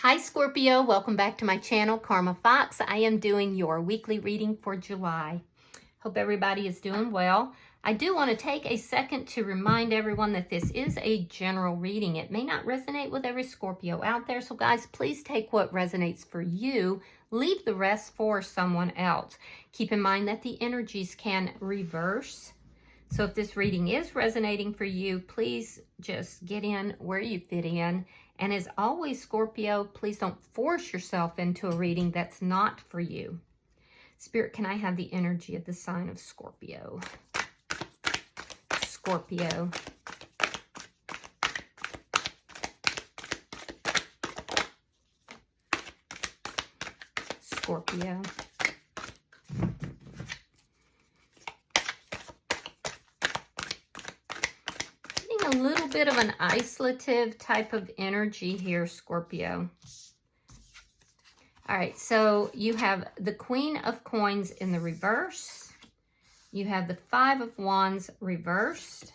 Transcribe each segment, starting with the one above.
Hi Scorpio, welcome back to my channel, Karma Fox. I am doing your weekly reading for July. Hope everybody is doing well. I do want to take a second to remind everyone that this is a general reading. It may not resonate with every Scorpio out there, so guys, please take what resonates for you. Leave the rest for someone else. Keep in mind that the energies can reverse. So if this reading is resonating for you, please just get in where you fit in. And as always, Scorpio, please don't force yourself into a reading that's not for you. Spirit, can I have the energy of the sign of Scorpio? Scorpio. Scorpio. A little bit of an isolative type of energy here, Scorpio. All right, so you have the Queen of Coins in the reverse. You have the Five of Wands reversed.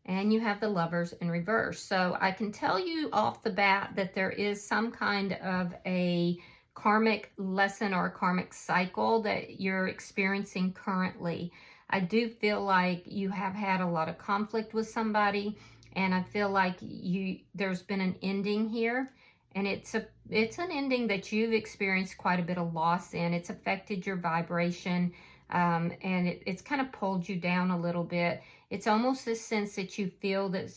And you have the Lovers in reverse. So I can tell you off the bat that there is some kind of a karmic lesson or a karmic cycle that you're experiencing currently. I do feel like you have had a lot of conflict with somebody, and I feel like there's been an ending here, and it's an ending that you've experienced quite a bit of loss in. It's affected your vibration, and it's kind of pulled you down a little bit. It's almost this sense that you feel that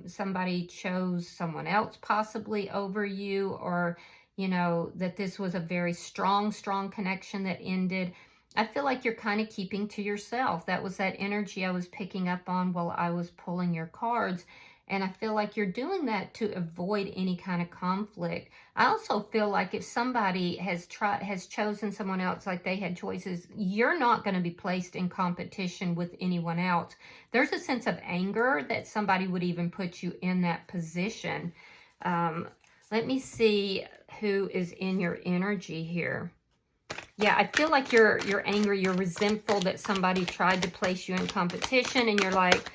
somebody chose someone else possibly over you, or you know, that this was a very strong connection that ended. I feel like you're kind of keeping to yourself. That was that energy I was picking up on while I was pulling your cards. And I feel like you're doing that to avoid any kind of conflict. I also feel like if somebody has chosen someone else, like they had choices, you're not going to be placed in competition with anyone else. There's a sense of anger that somebody would even put you in that position. Let me see who is in your energy here. Yeah, I feel like you're angry, you're resentful that somebody tried to place you in competition, and you're like,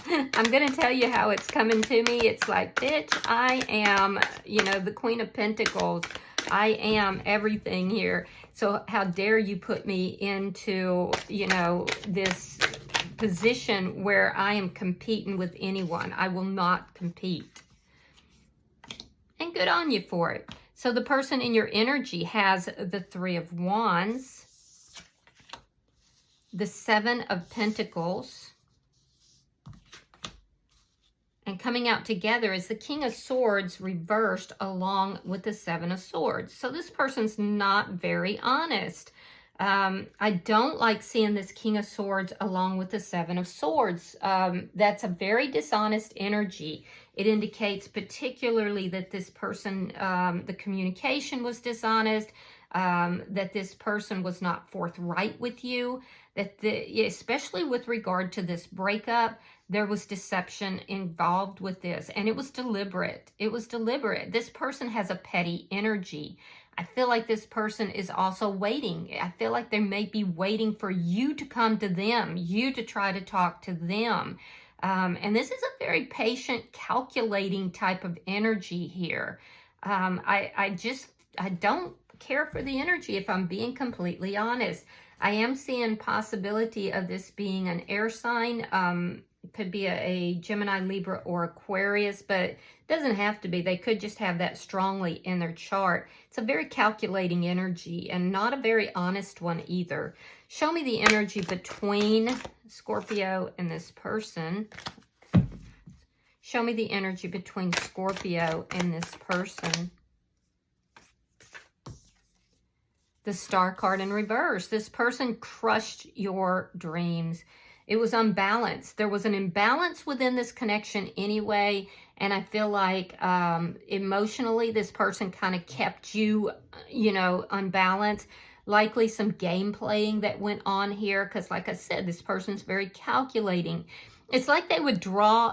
I'm going to tell you how it's coming to me. It's like, bitch, I am, you know, the Queen of Pentacles. I am everything here. So how dare you put me into, you know, this position where I am competing with anyone. I will not compete. And good on you for it. So the person in your energy has the Three of Wands, the Seven of Pentacles, and coming out together is the King of Swords reversed along with the Seven of Swords. So this person's not very honest. I don't like seeing this King of Swords along with the Seven of Swords. That's a very dishonest energy. It indicates particularly that this person, the communication was dishonest, that this person was not forthright with you, that especially with regard to this breakup, there was deception involved with this, and it was deliberate. It was deliberate. This person has a petty energy. I feel like this person is also waiting. I feel like they may be waiting for you to come to them, you to try to talk to them. And this is a very patient, calculating type of energy here. I don't care for the energy, if I'm being completely honest. I am seeing possibility of this being an air sign. Could be a Gemini, Libra, or Aquarius, but it doesn't have to be. They could just have that strongly in their chart. It's a very calculating energy and not a very honest one either. Show me the energy between Scorpio and this person. Show me the energy between Scorpio and this person. The Star card in reverse. This person crushed your dreams. It was unbalanced. There was an imbalance within this connection anyway. And I feel like emotionally, this person kind of kept you, you know, unbalanced. Likely some game playing that went on here. Because like I said, this person's very calculating. It's like they would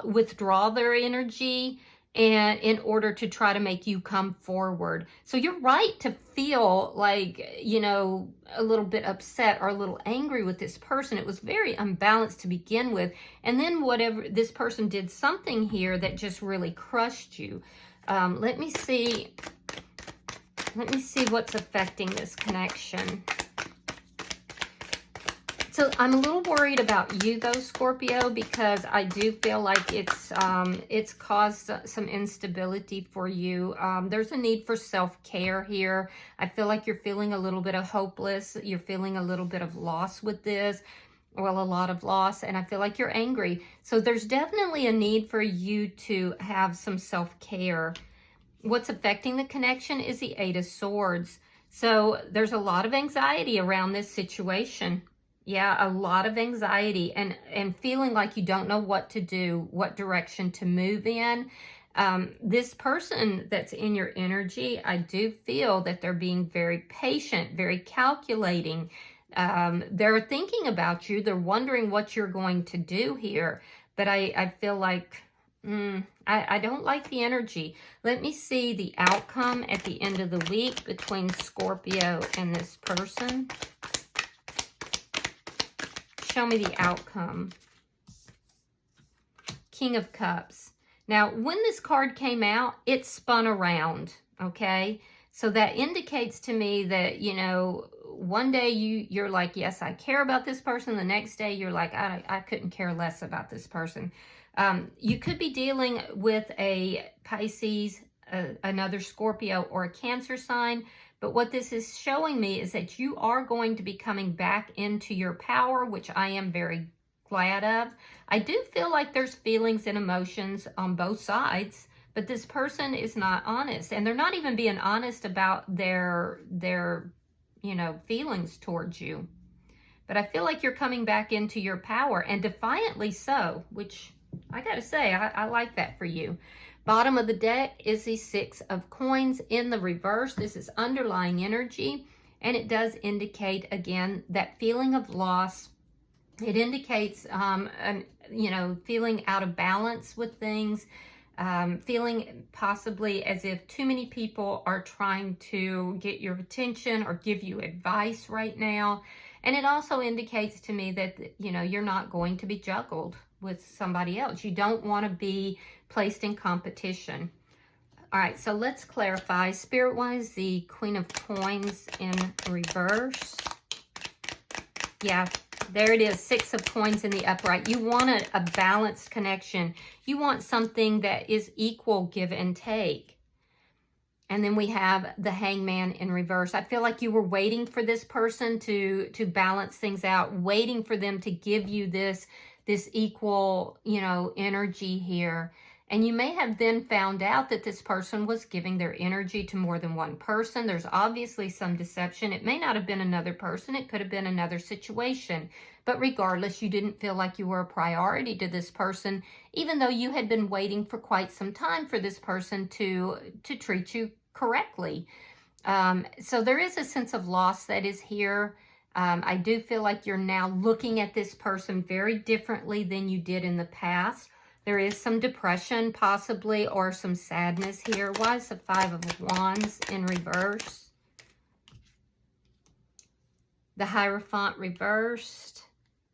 withdraw their energy and in order to try to make you come forward. So you're right to feel like, you know, a little bit upset or a little angry with this person. It was very unbalanced to begin with. And then whatever, this person did something here that just really crushed you. Let me see what's affecting this connection. So I'm a little worried about you though, Scorpio, because I do feel like it's caused some instability for you. There's a need for self-care here. I feel like you're feeling a little bit of hopeless. You're feeling a little bit of loss with this. Well, a lot of loss, and I feel like you're angry. So there's definitely a need for you to have some self-care. What's affecting the connection is the Eight of Swords. So there's a lot of anxiety around this situation. Yeah, a lot of anxiety and feeling like you don't know what to do, what direction to move in. This person that's in your energy, I do feel that they're being very patient, very calculating. They're thinking about you. They're wondering what you're going to do here. But I feel like, I don't like the energy. Let me see the outcome at the end of the week between Scorpio and this person. Show me the outcome. King of Cups. Now, when this card came out, it spun around, okay? So that indicates to me that, you know, one day you're like, yes, I care about this person. The next day you're like, I couldn't care less about this person. You could be dealing with a Pisces, another Scorpio, or a Cancer sign. But what this is showing me is that you are going to be coming back into your power, which I am very glad of. I do feel like there's feelings and emotions on both sides, but this person is not honest. And they're not even being honest about their you know, feelings towards you. But I feel like you're coming back into your power, and defiantly so, which I gotta say, I like that for you. Bottom of the deck is the Six of Coins in the reverse. This is underlying energy, and it does indicate, again, that feeling of loss. It indicates, you know, feeling out of balance with things, feeling possibly as if too many people are trying to get your attention or give you advice right now. And it also indicates to me that, you know, you're not going to be juggled with somebody else. You don't want to be placed in competition. All right, so let's clarify. Spirit-wise, the Queen of Coins in reverse. Yeah, there it is, Six of Coins in the upright. You want a balanced connection. You want something that is equal give and take. And then we have the Hangman in reverse. I feel like you were waiting for this person to balance things out, waiting for them to give you this equal, you know, energy here. And you may have then found out that this person was giving their energy to more than one person. There's obviously some deception. It may not have been another person. It could have been another situation. But regardless, you didn't feel like you were a priority to this person, even though you had been waiting for quite some time for this person to treat you correctly. So there is a sense of loss that is here. I do feel like you're now looking at this person very differently than you did in the past. There is some depression possibly, or some sadness here. Why is the Five of Wands in reverse? The Hierophant reversed,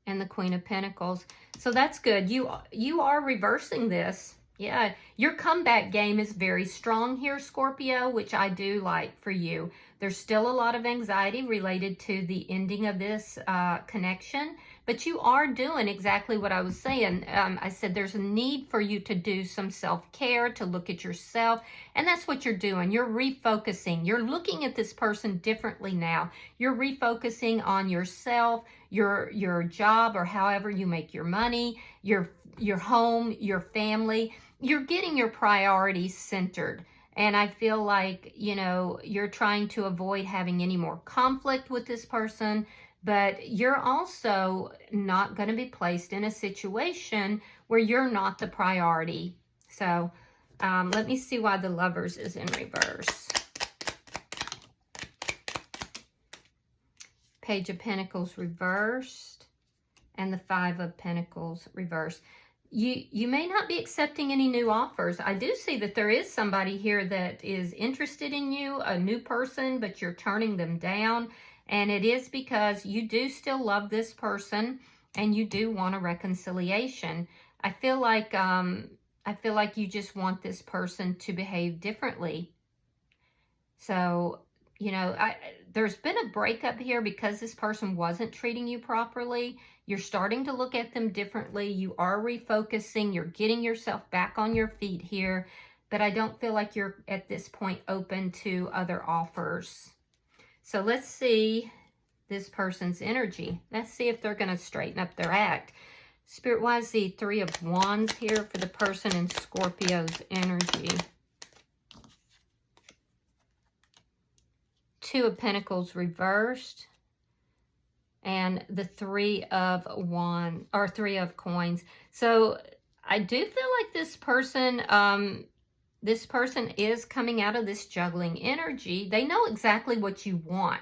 and the Queen of Pentacles. So that's good. You are reversing this. Yeah, your comeback game is very strong here, Scorpio, which I do like for you. There's still a lot of anxiety related to the ending of this connection, but you are doing exactly what I was saying. I said there's a need for you to do some self-care, to look at yourself, and that's what you're doing. You're refocusing. You're looking at this person differently now. You're refocusing on yourself, your job, or however you make your money, your home, your family. You're getting your priorities centered. And I feel like, you know, you're trying to avoid having any more conflict with this person, but you're also not going to be placed in a situation where you're not the priority. So let me see why the Lovers is in reverse. Page of Pentacles reversed, and the Five of Pentacles reversed. You may not be accepting any new offers. I do see that there is somebody here that is interested in you, a new person, but you're turning them down. And it is because you do still love this person and you do want a reconciliation. I feel like I feel like you just want this person to behave differently. So, you know, there's been a breakup here because this person wasn't treating you properly. You're starting to look at them differently. You are refocusing. You're getting yourself back on your feet here. But I don't feel like you're at this point open to other offers. So let's see this person's energy. Let's see if they're going to straighten up their act. Spirit, why is the Three of Wands here for the person in Scorpio's energy? Two of Pentacles reversed. And the Three of Wands, or Three of Coins. So I do feel like this person is coming out of this juggling energy. They know exactly what you want.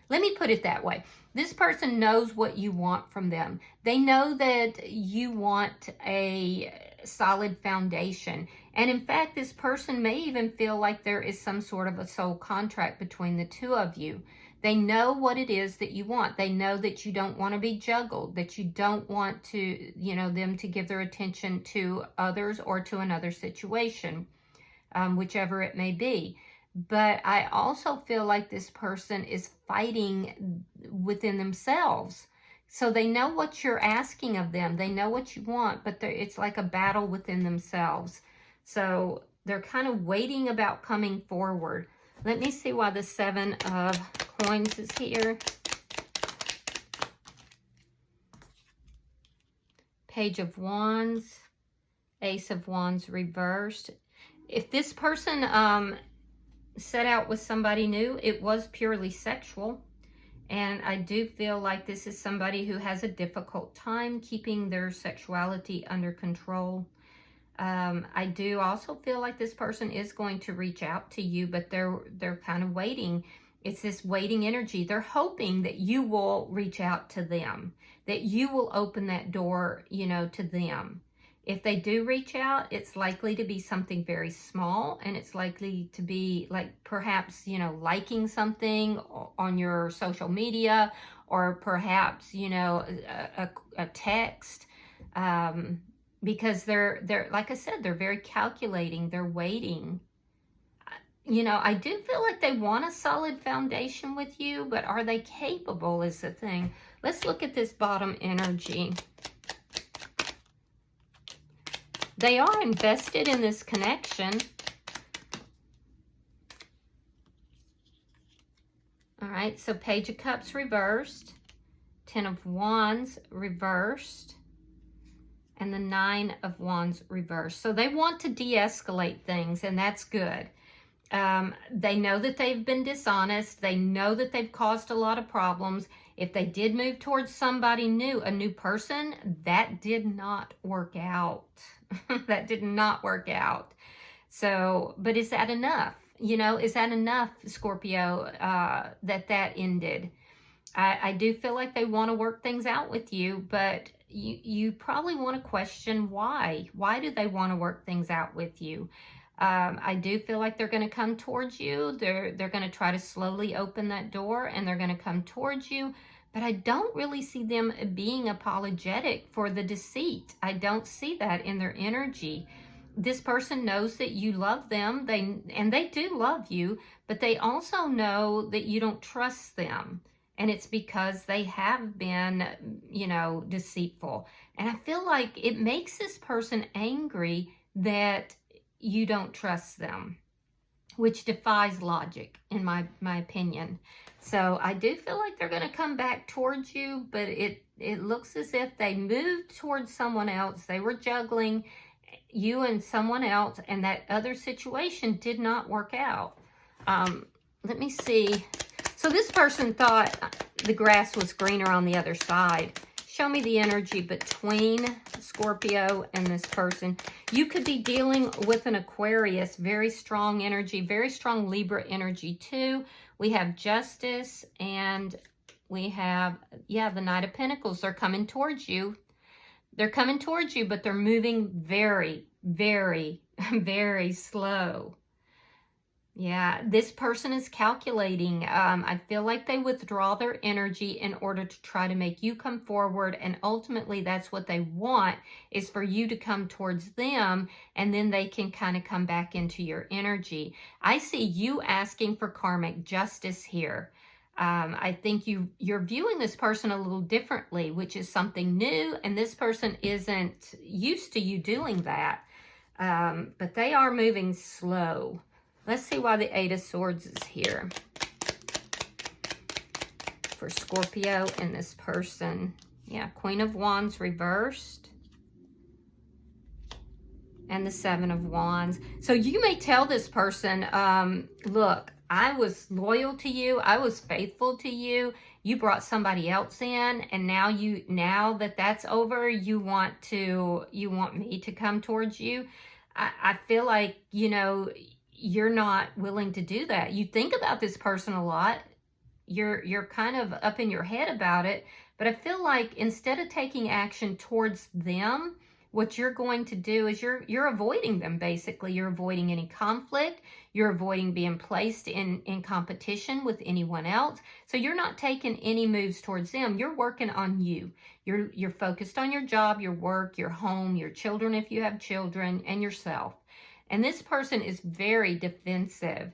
Let me put it that way. This person knows what you want from them. They know that you want a solid foundation. And in fact, this person may even feel like there is some sort of a soul contract between the two of you. They know what it is that you want. They know that you don't want to be juggled, that you don't want to, you know, them to give their attention to others or to another situation, whichever it may be. But I also feel like this person is fighting within themselves. So they know what you're asking of them. They know what you want, but it's like a battle within themselves. So they're kind of waiting about coming forward. Let me see why the Seven of Coins is here. Page of Wands, Ace of Wands reversed. If this person set out with somebody new, it was purely sexual. And I do feel like this is somebody who has a difficult time keeping their sexuality under control. I do also feel like this person is going to reach out to you, but they're kind of waiting. It's this waiting energy. They're hoping that you will reach out to them, that you will open that door, you know, to them. If they do reach out, it's likely to be something very small, and it's likely to be like perhaps, you know, liking something on your social media, or perhaps, you know, a text, because they're like I said, they're very calculating, they're waiting. You know, I do feel like they want a solid foundation with you, but are they capable is the thing. Let's look at this bottom energy. They are invested in this connection. All right, so Page of Cups reversed, Ten of Wands reversed, and the Nine of Wands reversed. So they want to de-escalate things, and that's good. They know that they've been dishonest. They know that they've caused a lot of problems. If they did move towards somebody new, a new person, that did not work out. That did not work out. So, but is that enough? You know, is that enough, Scorpio, that ended? I do feel like they want to work things out with you, but you probably want to question why. Why do they want to work things out with you? I do feel like they're going to come towards you. They're going to try to slowly open that door, and they're going to come towards you. But I don't really see them being apologetic for the deceit. I don't see that in their energy. This person knows that you love them, and they do love you, but they also know that you don't trust them. And it's because they have been, you know, deceitful. And I feel like it makes this person angry that you don't trust them, which defies logic, in my opinion. So I do feel like they're going to come back towards you, but it looks as if they moved towards someone else. They were juggling you and someone else, and that other situation did not work out. Let me see. So this person thought the grass was greener on the other side. Show me the energy between Scorpio and this person. You could be dealing with an Aquarius, very strong energy, very strong Libra energy too. We have Justice, and we have, yeah, the Knight of Pentacles. They're coming towards you. They're coming towards you, but they're moving very, very, very slow. Yeah, this person is calculating. I feel like they withdraw their energy in order to try to make you come forward. And ultimately, that's what they want, is for you to come towards them. And then they can kind of come back into your energy. I see you asking for karmic justice here. I think you're viewing this person a little differently, which is something new. And this person isn't used to you doing that. But they are moving slow. Let's see why the Eight of Swords is here for Scorpio and this person. Yeah, Queen of Wands reversed. And the Seven of Wands. So you may tell this person, look, I was loyal to you. I was faithful to you. You brought somebody else in. And now that that's over, you want me to come towards you. I feel like, you know, you're not willing to do that. You think about this person a lot. You're kind of up in your head about it. But I feel like instead of taking action towards them, what you're going to do is you're avoiding them, basically. You're avoiding any conflict. You're avoiding being placed in competition with anyone else. So you're not taking any moves towards them. You're working on you. You're focused on your job, your work, your home, your children if you have children, and yourself. And this person is very defensive.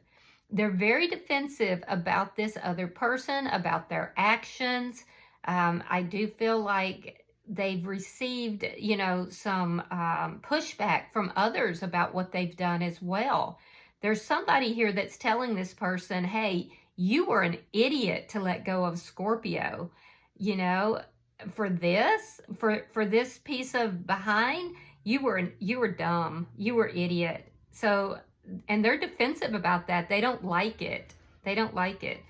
They're very defensive about this other person, about their actions. I do feel like they've received, you know, some pushback from others about what they've done as well. There's somebody here that's telling this person, hey, you were an idiot to let go of Scorpio. You know, for this piece of behind, you were dumb. You were idiot. So, and they're defensive about that. They don't like it. They don't like it.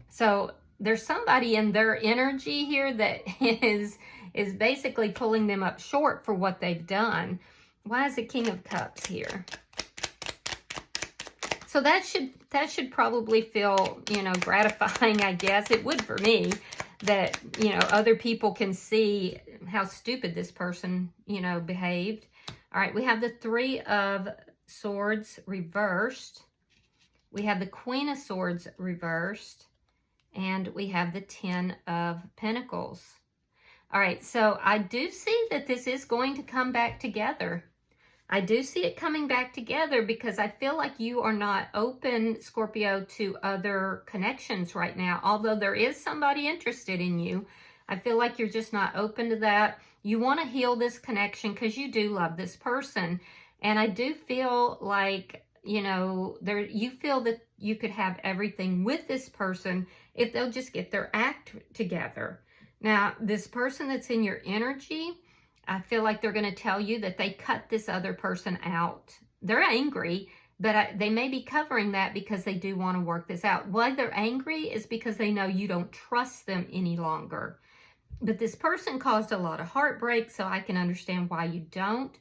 So there's somebody in their energy here that is basically pulling them up short for what they've done. Why is the King of Cups here? So that should probably feel, you know, gratifying, I guess. It would for me, that, you know, other people can see how stupid this person, you know, behaved. All right, we have the Three of Swords reversed. We have the Queen of Swords reversed. And we have the Ten of Pentacles. All right, so I do see that this is going to come back together. I do see it coming back together because I feel like you are not open, Scorpio, to other connections right now. Although there is somebody interested in you, I feel like you're just not open to that. You want to heal this connection because you do love this person. And I do feel like, you know, you feel that you could have everything with this person if they'll just get their act together. Now, this person that's in your energy, I feel like they're going to tell you that they cut this other person out. They're angry, but they may be covering that because they do want to work this out. Why they're angry is because they know you don't trust them any longer. But this person caused a lot of heartbreak, so I can understand why you don't.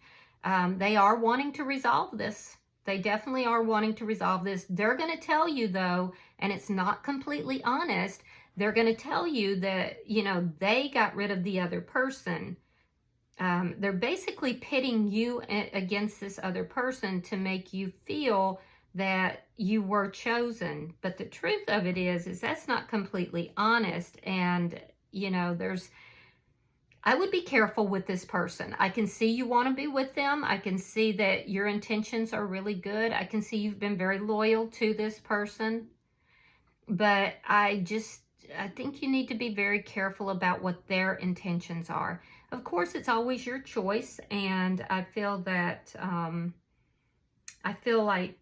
They are wanting to resolve this. They definitely are wanting to resolve this. They're going to tell you, though, and it's not completely honest, they're going to tell you that, you know, they got rid of the other person. They're basically pitting you against this other person to make you feel that you were chosen. But the truth of it is that's not completely honest. And, you know, I would be careful with this person. I can see you want to be with them. I can see that your intentions are really good. I can see you've been very loyal to this person. But I think you need to be very careful about what their intentions are. Of course, it's always your choice. And I feel that,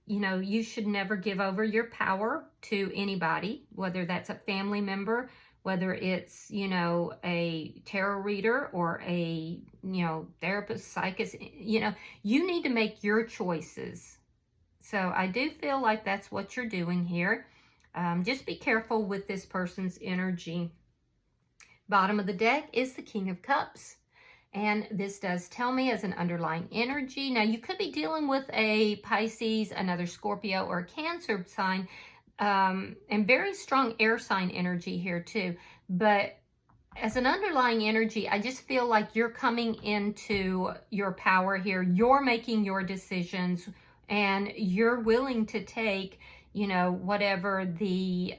you know, you should never give over your power to anybody, whether that's a family member, whether it's, you know, a tarot reader or a, you know, therapist, psychist, you know, you need to make your choices. So I do feel like that's what you're doing here. Just be careful with this person's energy. Bottom of the deck is the King of Cups. And this does tell me as an underlying energy. Now, you could be dealing with a Pisces, another Scorpio, or a Cancer sign. And very strong air sign energy here too. But as an underlying energy, I just feel like you're coming into your power here. You're making your decisions and you're willing to take, you know, whatever the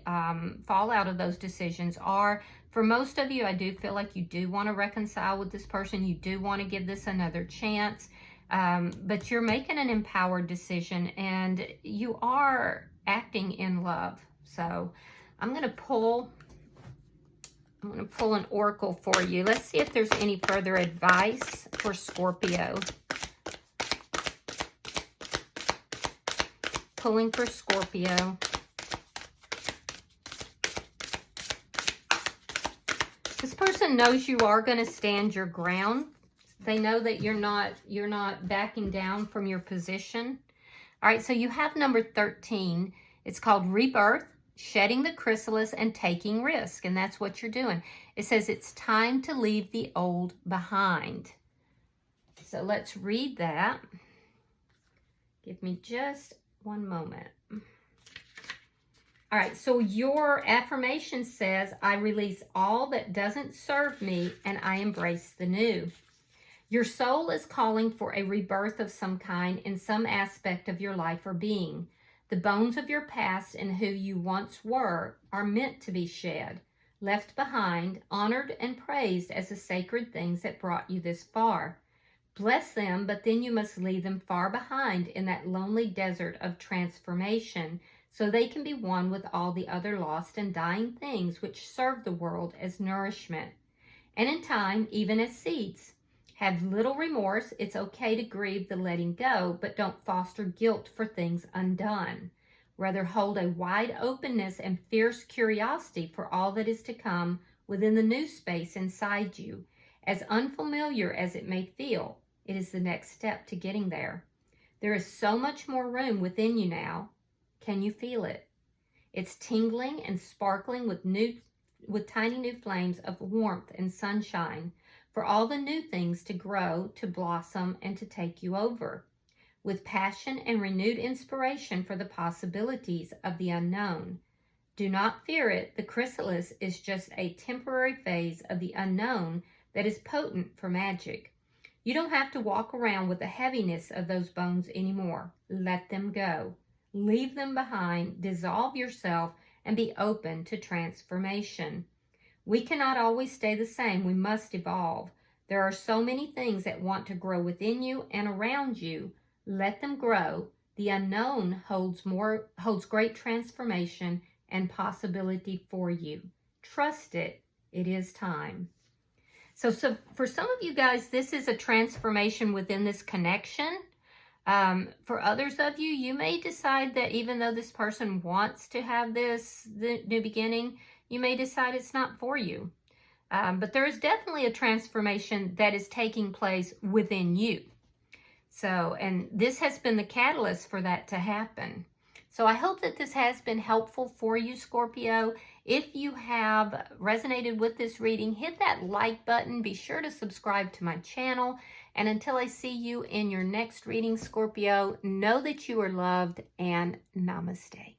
fallout of those decisions are. For most of you, I do feel like you do want to reconcile with this person. You do want to give this another chance, but you're making an empowered decision, and you are acting in love. So I'm going to pull an oracle for you. Let's see if there's any further advice for Scorpio. Pulling for Scorpio. This person knows you are going to stand your ground. They know that you're not backing down from your position. All right, so you have number 13. It's called Rebirth, shedding the chrysalis and taking risk, and that's what you're doing. It says it's time to leave the old behind. So let's read that. Give me just one moment. All right, so your affirmation says, I release all that doesn't serve me and I embrace the new. Your soul is calling for a rebirth of some kind in some aspect of your life or being. The bones of your past and who you once were are meant to be shed, left behind, honored and praised as the sacred things that brought you this far. Bless them, but then you must leave them far behind in that lonely desert of transformation, so they can be one with all the other lost and dying things which serve the world as nourishment. And in time, even as seeds, have little remorse. It's okay to grieve the letting go, but don't foster guilt for things undone. Rather, hold a wide openness and fierce curiosity for all that is to come within the new space inside you. As unfamiliar as it may feel, it is the next step to getting there. There is so much more room within you now. Can you feel it? It's tingling and sparkling with tiny new flames of warmth and sunshine for all the new things to grow, to blossom, and to take you over. With passion and renewed inspiration for the possibilities of the unknown. Do not fear it. The chrysalis is just a temporary phase of the unknown that is potent for magic. You don't have to walk around with the heaviness of those bones anymore. Let them go. Leave them behind, dissolve yourself, and be open to transformation. We cannot always stay the same. We must evolve. There are so many things that want to grow within you and around you. Let them grow. The unknown holds great transformation and possibility for you. Trust it. It is time. So for some of you guys, this is a transformation within this connection. For others of you, you may decide that even though this person wants to have the new beginning, you may decide it's not for you. But there is definitely a transformation that is taking place within you. So, and this has been the catalyst for that to happen. So I hope that this has been helpful for you, Scorpio. If you have resonated with this reading, hit that like button. Be sure to subscribe to my channel. And until I see you in your next reading, Scorpio, know that you are loved, and namaste.